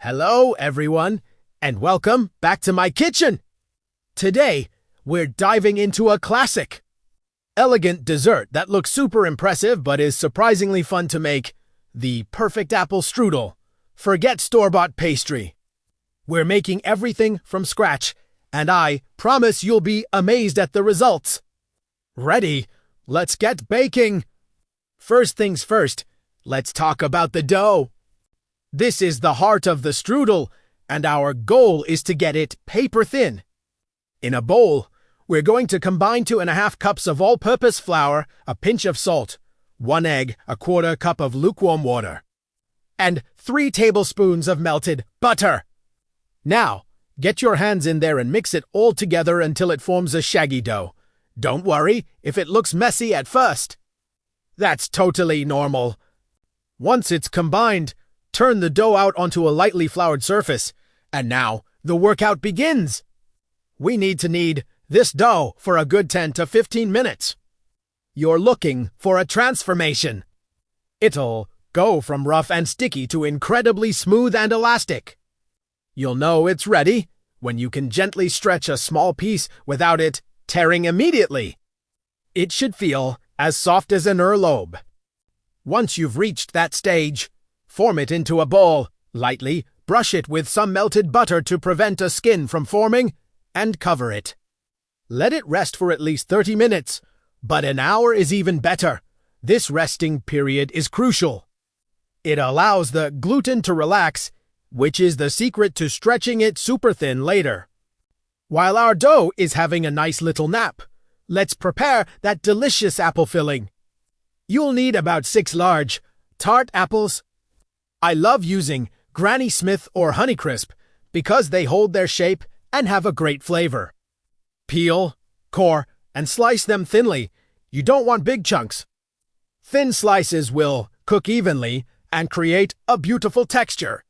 Hello, everyone, and welcome back to my kitchen. Today, we're diving into a classic. Elegant dessert that looks super impressive but is surprisingly fun to make. The perfect apple strudel. Forget store-bought pastry. We're making everything from scratch, and I promise you'll be amazed at the results. Ready? Let's get baking. First things first, let's talk about the dough. This is the heart of the strudel, and our goal is to get it paper thin. In a bowl, we're going to combine 2½ cups of all-purpose flour, a pinch of salt, 1 egg, a quarter cup of lukewarm water, and 3 tablespoons of melted butter. Now, get your hands in there and mix it all together until it forms a shaggy dough. Don't worry if it looks messy at first. That's totally normal. Once it's combined, turn the dough out onto a lightly floured surface, and now the workout begins. We need to knead this dough for a good 10 to 15 minutes. You're looking for a transformation. It'll go from rough and sticky to incredibly smooth and elastic. You'll know it's ready when you can gently stretch a small piece without it tearing immediately. It should feel as soft as an earlobe. Once you've reached that stage, form it into a ball, lightly brush it with some melted butter to prevent a skin from forming, and cover it. Let it rest for at least 30 minutes, but an hour is even better. This resting period is crucial. It allows the gluten to relax, which is the secret to stretching it super thin later. While our dough is having a nice little nap, let's prepare that delicious apple filling. You'll need about 6 large, tart apples. I love using Granny Smith or Honeycrisp because they hold their shape and have a great flavor. Peel, core, and slice them thinly. You don't want big chunks. Thin slices will cook evenly and create a beautiful texture.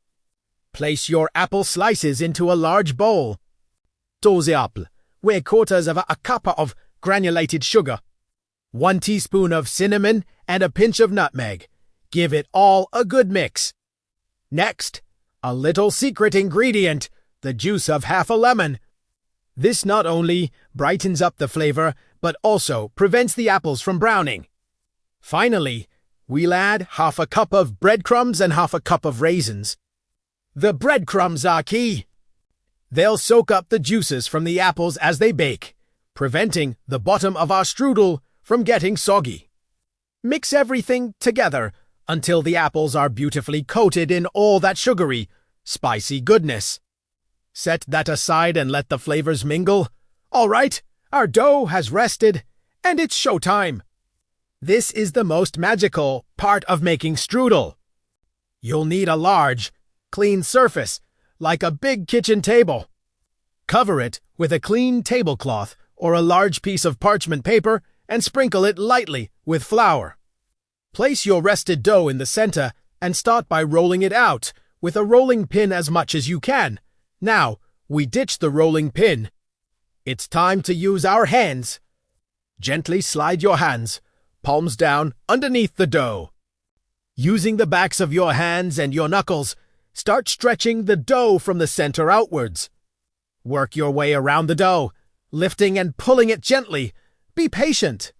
Place your apple slices into a large bowl. 12 apples, with quarters of a cup of granulated sugar, 1 teaspoon of cinnamon, and a pinch of nutmeg. Give it all a good mix. Next, a little secret ingredient, the juice of half a lemon. This not only brightens up the flavor, but also prevents the apples from browning. Finally, we'll add half a cup of breadcrumbs and half a cup of raisins. The breadcrumbs are key. They'll soak up the juices from the apples as they bake, preventing the bottom of our strudel from getting soggy. Mix everything together until the apples are beautifully coated in all that sugary, spicy goodness. Set that aside and let the flavors mingle. All right, our dough has rested, and it's showtime. This is the most magical part of making strudel. You'll need a large, clean surface, like a big kitchen table. Cover it with a clean tablecloth or a large piece of parchment paper and sprinkle it lightly with flour. Place your rested dough in the center and start by rolling it out with a rolling pin as much as you can. Now, we ditch the rolling pin. It's time to use our hands. Gently slide your hands, palms down, underneath the dough. Using the backs of your hands and your knuckles, start stretching the dough from the center outwards. Work your way around the dough, lifting and pulling it gently. Be patient.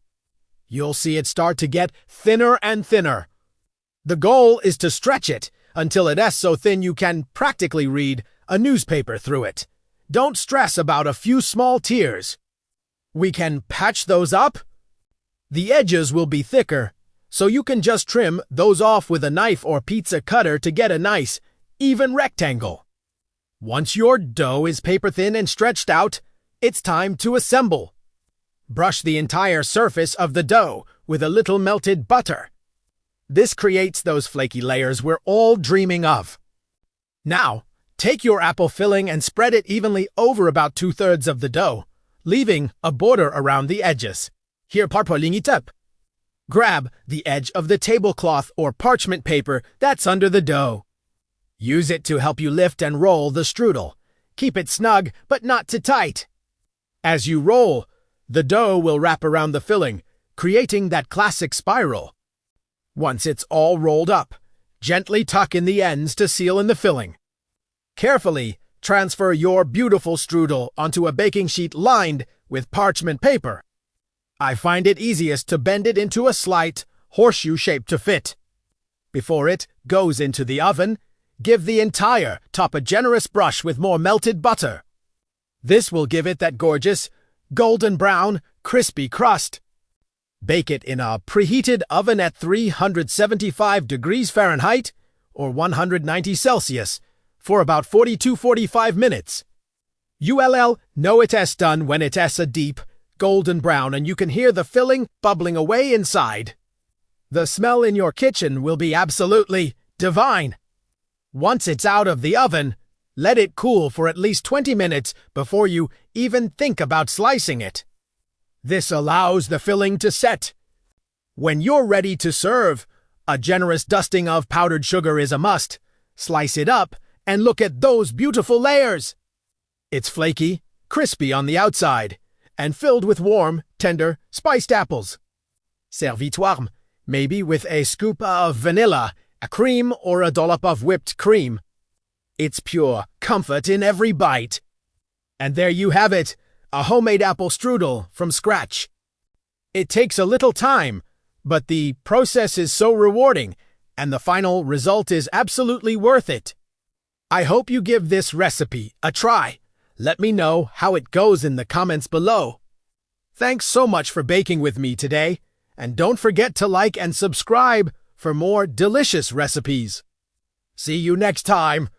You'll see it start to get thinner and thinner. The goal is to stretch it until it is so thin you can practically read a newspaper through it. Don't stress about a few small tears. We can patch those up. The edges will be thicker, so you can just trim those off with a knife or pizza cutter to get a nice, even rectangle. Once your dough is paper thin and stretched out, it's time to assemble. Brush the entire surface of the dough with a little melted butter. This creates those flaky layers we're all dreaming of. Now, take your apple filling and spread it evenly over about 2/3 of the dough, leaving a border around the edges. Here parpolling it up. Grab the edge of the tablecloth or parchment paper that's under the dough. Use it to help you lift and roll the strudel. Keep it snug, but not too tight. As you roll, the dough will wrap around the filling, creating that classic spiral. Once it's all rolled up, gently tuck in the ends to seal in the filling. Carefully transfer your beautiful strudel onto a baking sheet lined with parchment paper. I find it easiest to bend it into a slight horseshoe shape to fit. Before it goes into the oven, give the entire top a generous brush with more melted butter. This will give it that gorgeous, golden brown, crispy crust. Bake it in a preheated oven at 375 degrees Fahrenheit or 190 Celsius for about 40–45 minutes. You'll know it has done when it has a deep, golden brown and you can hear the filling bubbling away inside. The smell in your kitchen will be absolutely divine. Once it's out of the oven, let it cool for at least 20 minutes before you even think about slicing it. This allows the filling to set. When you're ready to serve, a generous dusting of powdered sugar is a must. Slice it up and look at those beautiful layers. It's flaky, crispy on the outside, and filled with warm, tender, spiced apples. Servi warm, maybe with a scoop of vanilla, a cream, or a dollop of whipped cream. It's pure comfort in every bite. And there you have it, a homemade apple strudel from scratch. It takes a little time, but the process is so rewarding, and the final result is absolutely worth it. I hope you give this recipe a try. Let me know how it goes in the comments below. Thanks so much for baking with me today, and don't forget to like and subscribe for more delicious recipes. See you next time.